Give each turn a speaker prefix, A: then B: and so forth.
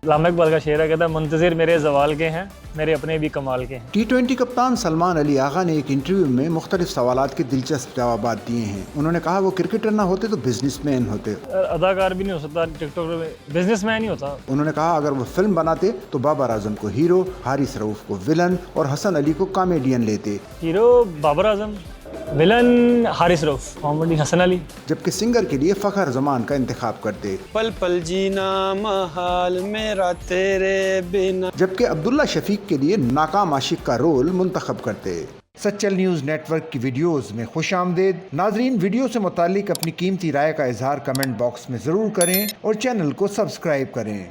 A: علامہ اقبال کا شعر ہے، کہتا ہے منتظر میرے زوال کے ہیں، میرے اپنے بھی کمال کے ہیں۔
B: T20 کپتان سلمان علی آغا نے ایک انٹرویو میں مختلف سوالات کے دلچسپ جوابات دیے ہیں۔ انہوں نے کہا وہ کرکٹر نہ ہوتے تو بزنس مین ہوتے۔
A: اداکار بھی نہیں ہو سکتا، ٹک ٹاکر میں بزنس مین ہی ہوتا۔
B: انہوں نے کہا اگر وہ فلم بناتے تو بابر اعظم کو ہیرو، حارث رؤف کو ولن اور حسن علی کو کامیڈین لیتے۔
A: ہیرو بابر اعظم، ولن حارث رؤف، کامیڈی حسن علی۔
B: جبکہ سنگر کے لیے فخر زمان کا انتخاب کرتے۔
C: پل پل جینا محال میرا تیرے بنا۔
B: جبکہ عبداللہ شفیق کے لیے ناکام عاشق کا رول منتخب کرتے۔ سچل نیوز نیٹ ورک کی ویڈیوز میں خوش آمدید۔ ناظرین، ویڈیو سے متعلق اپنی قیمتی رائے کا اظہار کمنٹ باکس میں ضرور کریں اور چینل کو سبسکرائب کریں۔